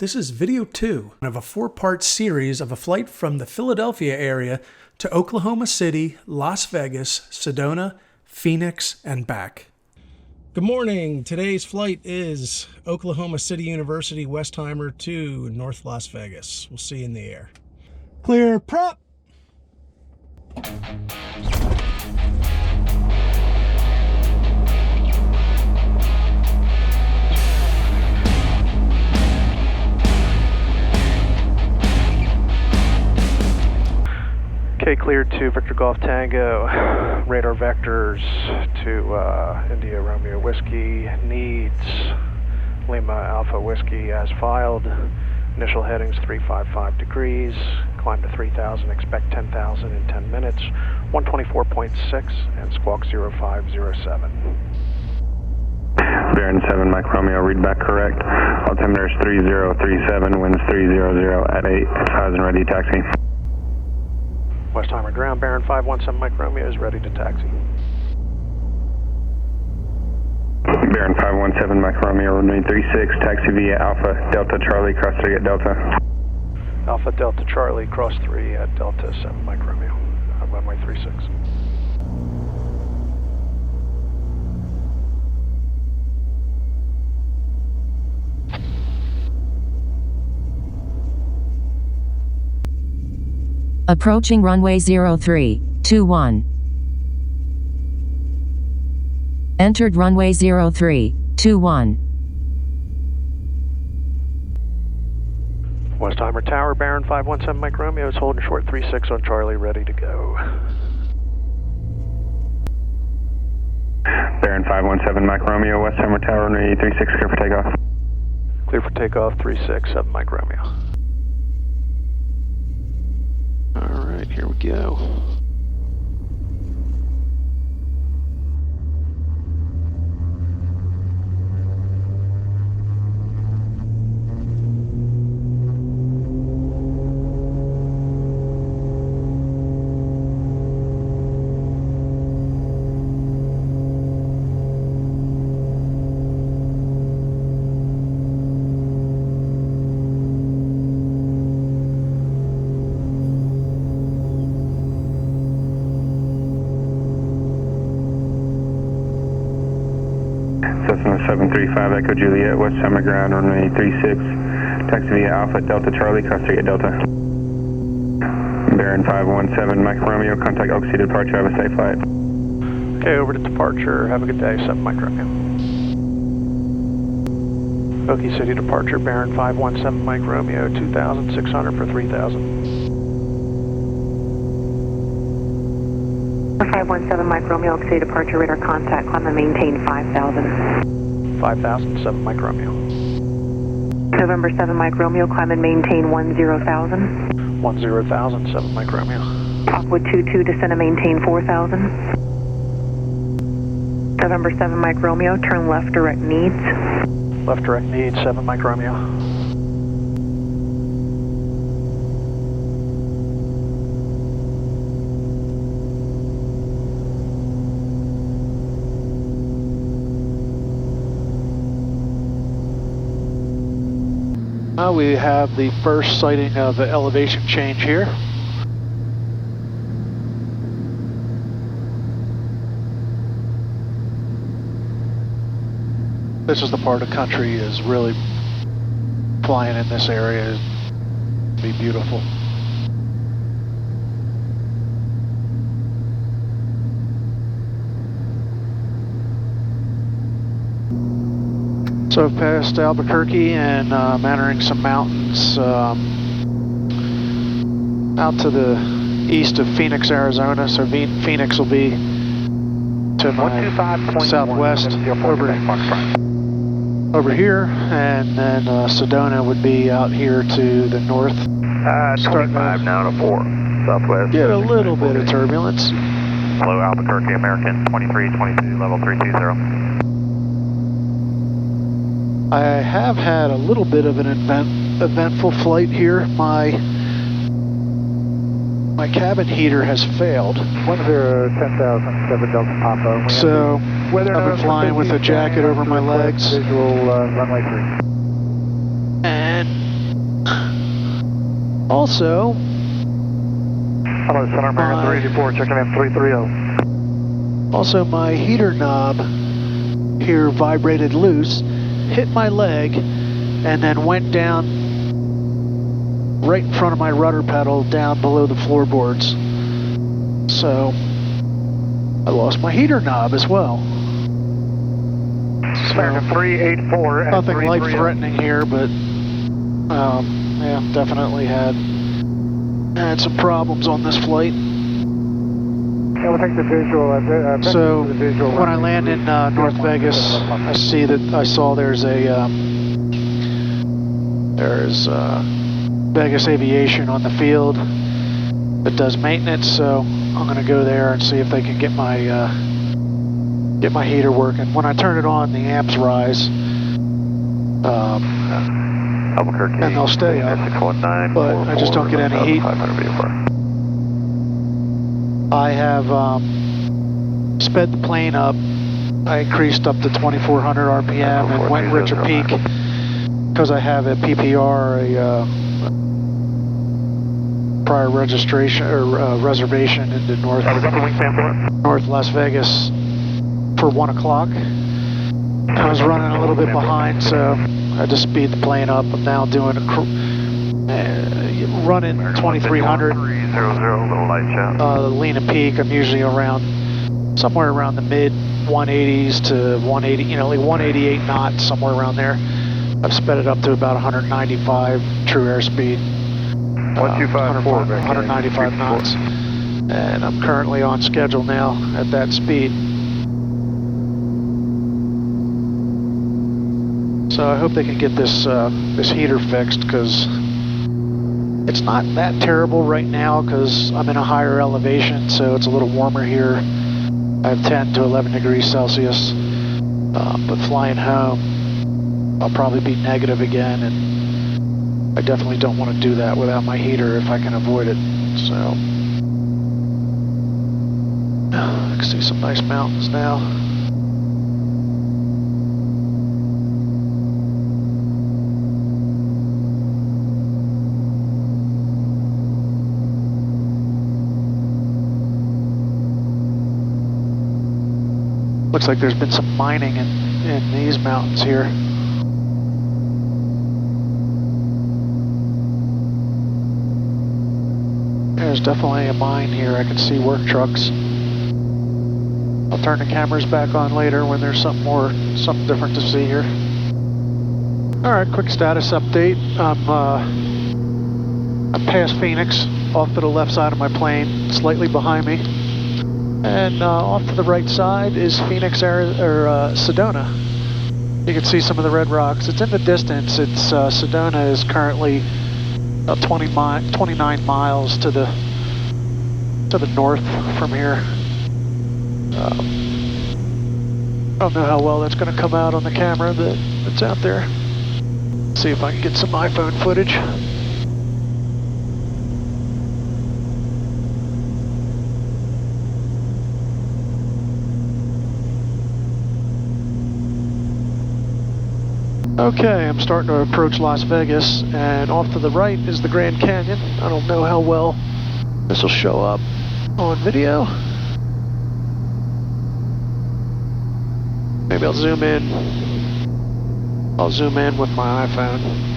This is video 2 of a 4-part series of a flight from the Philadelphia area to Oklahoma City, Las Vegas, Sedona, Phoenix, and back. Good morning. Today's flight is Oklahoma City University Westheimer to North Las Vegas. We'll see you in the air. Clear prop. Okay, cleared to Victor Golf Tango, radar vectors to India Romeo Whiskey, needs Lima Alpha Whiskey as filed, initial headings 355 degrees, climb to 3,000, expect 10,000 in 10 minutes, 124.6 and squawk 0507. Baron 7 Mike Romeo, read back correct, altimeter is 3037, winds 300 at 8,000, ready taxi. Westheimer ground, Baron 517 Mike Romeo is ready to taxi. Baron 517 Mike Romeo, runway 36, taxi via Alpha Delta Charlie, cross 3 at Delta. Alpha Delta Charlie, cross 3 at Delta 7 Mike Romeo, runway 36. Approaching runway 0321. Entered runway 0321. Westheimer Tower, Baron 517 Mike Romeo is holding short 36 on Charlie, ready to go. Baron 517 Mike Romeo, Westheimer Tower, runway 36, clear for takeoff. Clear for takeoff 367 Mike Romeo. All right, here we go. Cessna 735 Echo Juliet, Westheimer ground, runway 36, taxi via Alpha Delta Charlie, cross 3 at Delta. Baron 517 Mike Romeo, contact Oak City departure, have a safe flight. Okay, over to departure, have a good day, 7 Mike Romeo. Okie City departure, Baron 517 Mike Romeo, 2,600 for 3,000. 517 Mike Romeo, Oak City departure, radar contact, climb and maintain 5,000. 5,000, 7 Mike Romeo. November 7 Mike Romeo, climb and maintain 10,000. 10,000, 7 Mike Romeo. Lockwood 22, descend and maintain 4,000. November 7 Mike Romeo, turn left direct needs. Left direct needs, 7 Mike Romeo. We have the first sighting of the elevation change here. This is the part of country is really flying in this area. It'd be beautiful. So I've passed Albuquerque and I'm entering some mountains out to the east of Phoenix, Arizona. So Phoenix will be to my southwest over here, and then Sedona would be out here to the north. 25 now to 4, southwest. Get a little bit of turbulence. Hello, Albuquerque, American 2322, level 320. I have had a little bit of an eventful flight here. My cabin heater has failed. 10,000, 7 Delta Papa. So I've been flying with a jacket over my legs. Visual runway 3. And Also, Hello, Center American 384, checking in 330. also my heater knob here vibrated loose, hit my leg, and then went down right in front of my rudder pedal down below the floorboards. So I lost my heater knob as well. American 384 and Nothing life-threatening here, but yeah, definitely had some problems on this flight. Yeah, we'll take the visual. So the visual when I land in North Vegas, I see that there's Vegas Aviation on the field that does maintenance. So I'm going to go there and see if they can get my heater working. When I turn it on, the amps rise, and they'll stay up, but I just don't get any heat. I have sped the plane up. I increased up to 2,400 RPM and went rich a peak because I have a PPR, a prior registration or reservation into North Las Vegas for 1 o'clock. I was running a little bit behind, so I had to speed the plane up. I'm now doing running 2,300. Lean and peak. I'm usually somewhere around the mid 180s to 180, like 188 knots, somewhere around there. I've sped it up to about 195 true airspeed. 195 knots. And I'm currently on schedule now at that speed. So I hope they can get this heater fixed, because it's not that terrible right now because I'm in a higher elevation, so it's a little warmer here. I have 10 to 11 degrees Celsius, but flying home, I'll probably be negative again, and I definitely don't want to do that without my heater if I can avoid it. So I can see some nice mountains now. Looks like there's been some mining in these mountains here. There's definitely a mine here. I can see work trucks. I'll turn the cameras back on later when there's something different to see here. All right, quick status update. I'm past Phoenix, off to the left side of my plane, slightly behind me. And off to the right side is Phoenix, Sedona. You can see some of the red rocks. It's in the distance. Sedona is currently about 29 miles to the north from here. I don't know how well that's going to come out on the camera that's out there. See if I can get some iPhone footage. Okay, I'm starting to approach Las Vegas, and off to the right is the Grand Canyon. I don't know how well this will show up on video. Maybe I'll zoom in. I'll zoom in with my iPhone.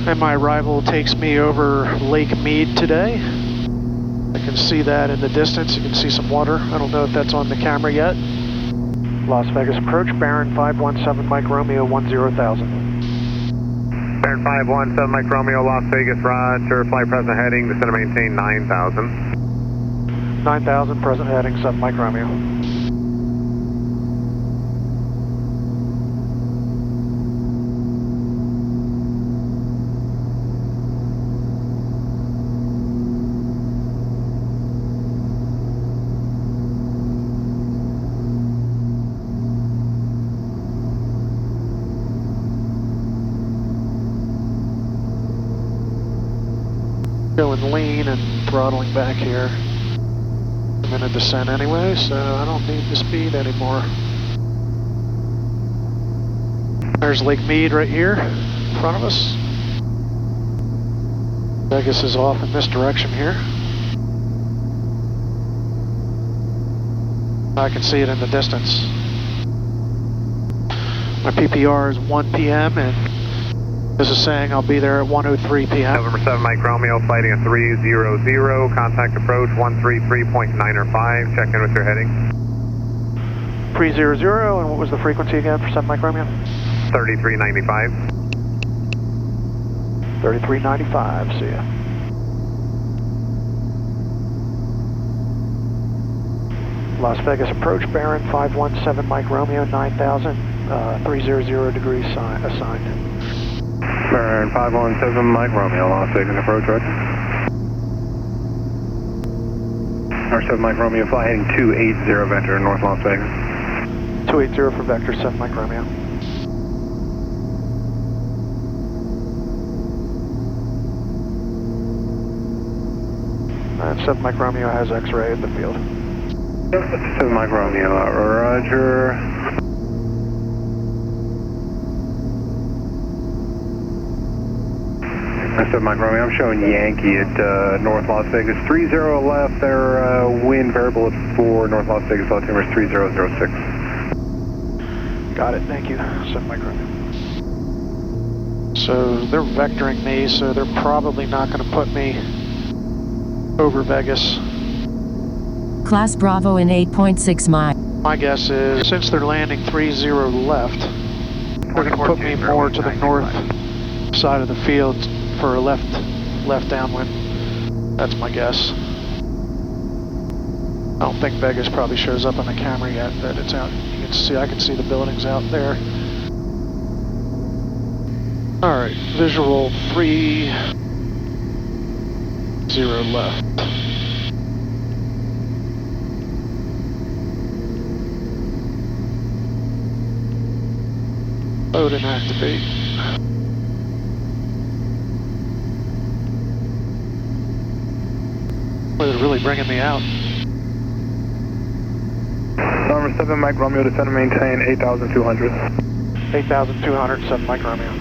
And my arrival takes me over Lake Meade today. I can see that in the distance. You can see some water. I don't know if that's on the camera yet. Las Vegas approach, Baron 517 Mike Romeo 10,000. Baron 517 Mike Romeo, Las Vegas, roger. Flight present heading, descend and maintain 9,000. 9,000, present heading, 7 Mike Romeo. going lean and throttling back here. I'm in a descent anyway, so I don't need the speed anymore. There's Lake Meade right here in front of us. Vegas is off in this direction here. I can see it in the distance. My PPR is 1 p.m. and this is saying I'll be there at 1:03 p.m. November 7 Mike Romeo, flighting at 300, contact approach 133.905, check in with your heading. 300, and what was the frequency again for 7 Mike Romeo? 3395. 3395, see ya. Las Vegas approach, bearing 517 Mike Romeo, 9,000, 300 degrees assigned. Bearing 517 Mike Romeo, Las Vegas approach, roger. R7 Mike Romeo, fly heading 280 Vector, North Las Vegas. 280 for Vector, 7 Mike Romeo. And 7 Mike Romeo has X-ray at the field. 7 Mike Romeo, roger. 7 Mike Romeo, I'm showing Yankee at North Las Vegas. 30 left, their wind variable at 4, North Las Vegas altimeter is 3006. Got it, thank you, 7 Mike Romeo. So they're vectoring me, so they're probably not going to put me over Vegas. Class Bravo in 8.6 miles. My guess is, since they're landing 30 left, they're going to put me more to the north side of the field for a left downwind. That's my guess. I don't think Vegas probably shows up on the camera yet, but it's out. You can see, I can see the buildings out there. All right, visual 30 left. Load and activate. Boy, they're really bringing me out. Number 7 Mike Romeo, descend and maintain 8,200. 8,200, 7 Mike Romeo.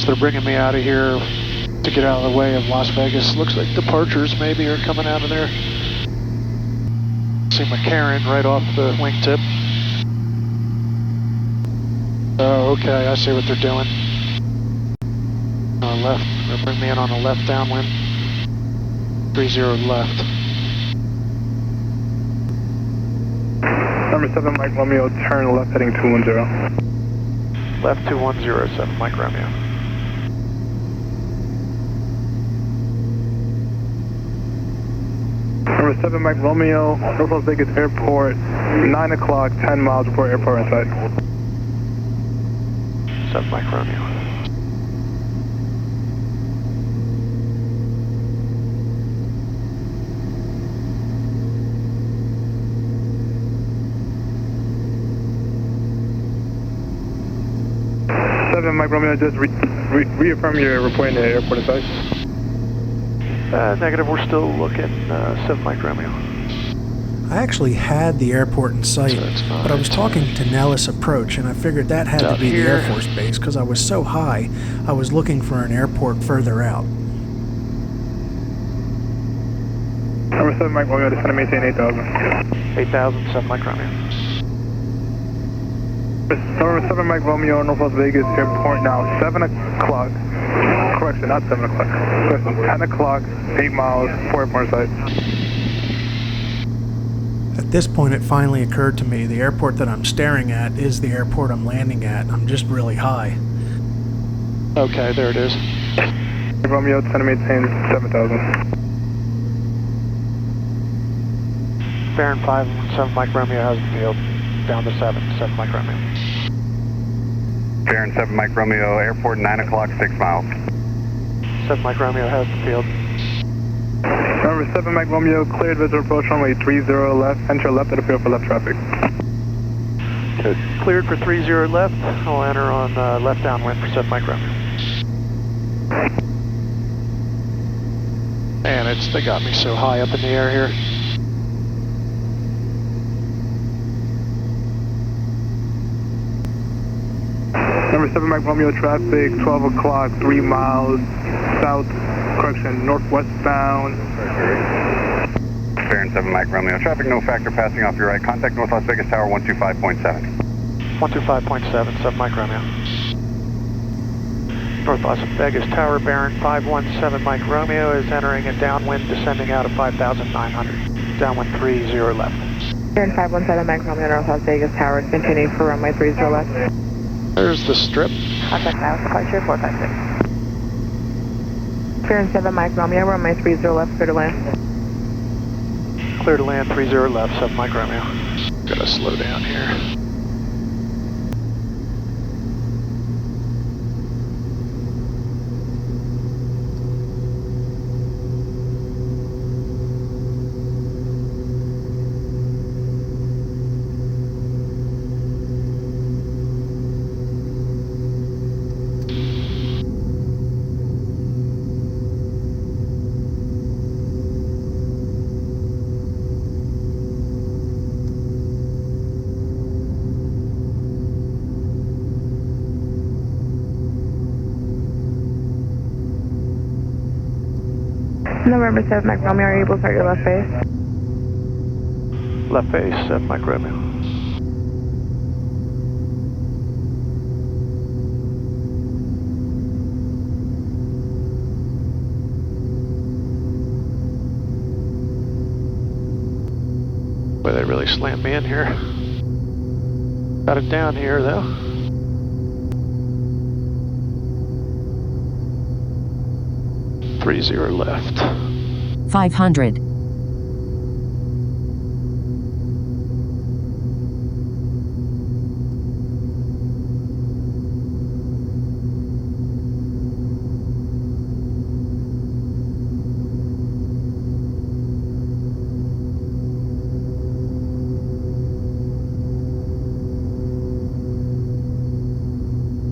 They're bringing me out of here to get out of the way of Las Vegas. Looks like departures maybe are coming out of there. See McCarran right off the wingtip. Oh, okay, I see what they're doing. On the left, they'll bring me in on the left downwind. 30 left. Number 7 Mike Romeo, turn left heading 210. Left 210, 7 Mike Romeo. Number 7 Mike Romeo, North Las Vegas Airport, 9 o'clock, 10 miles before airport in sight. 7 Mike Romeo. Mike Romeo, just reaffirm your reporting to airport in sight. Negative, we're still looking, 7 Mike Romeo. I actually had the airport in sight, but I was talking to Nellis Approach, and I figured that had to be the Air Force Base because I was so high, I was looking for an airport further out. Number 7 Mike Romeo, descend and maintain 8,000. 8,000, 7 Mike Romeo. Number 7 Mike Romeo, North Las Vegas Airport now, 7 o'clock. Correction, not 7 o'clock. Correction, 10 o'clock, 8 miles, 4 airport in sight. At this point, it finally occurred to me the airport that I'm staring at is the airport I'm landing at. I'm just really high. Okay, there it is. Mike Romeo, descend and maintain 7,000. Baron 517 Mike Romeo has the field. Down to 7 Mike Romeo. Baron 7 Mike Romeo, airport 9 o'clock, 6 miles. 7 Mike Romeo has the field. November 7 Mike Romeo, cleared visual approach runway 30 left, enter left at the field for left traffic. Good. Cleared for 30 left. I'll enter on left downwind for 7 Mike Romeo. Man, they got me so high up in the air here. Number 7 Mike Romeo traffic, 12 o'clock, 3 miles south, correction, northwest bound. Fair and 7 Mike Romeo traffic, no factor passing off your right. Contact North Las Vegas Tower 125.7. 125.7, 7 Mike Romeo. North Las Vegas Tower, bearing 517 Mike Romeo is entering a downwind, descending out of 5,900. Downwind 30 left. Bearing 517 Mike Romeo, North Las Vegas Tower, continuing for runway 30 left. There's the strip. Contact now, departure 456. Bearing 7 Mike Romeo, runway 30 left, clear to land. Clear to land 30 left, 7 Mike Romeo. Gotta slow down here. November 7 Mike Romeo, are you able to start your left base? Left base, 7 Mike Romeo. Boy, they really slammed me in here. Got it down here though. .30 left. 500.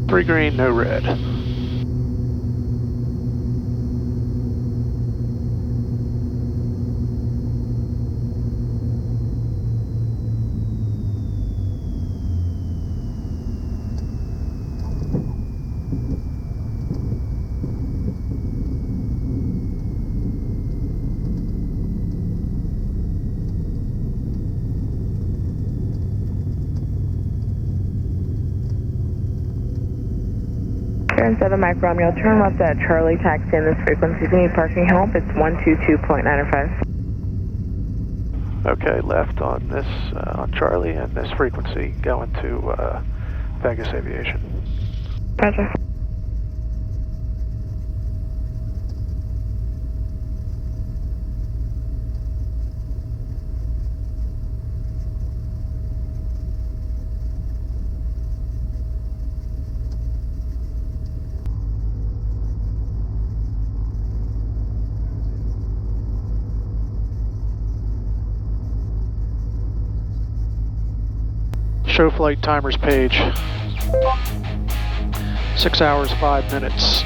Three green, no red. Bearing 7 Mike Romeo, turn left at Charlie, taxi in this frequency. If you need parking help, it's 122.905. Okay, left on this, on Charlie and this frequency going to Vegas Aviation. Roger. Show flight timers page. 6 hours, 5 minutes.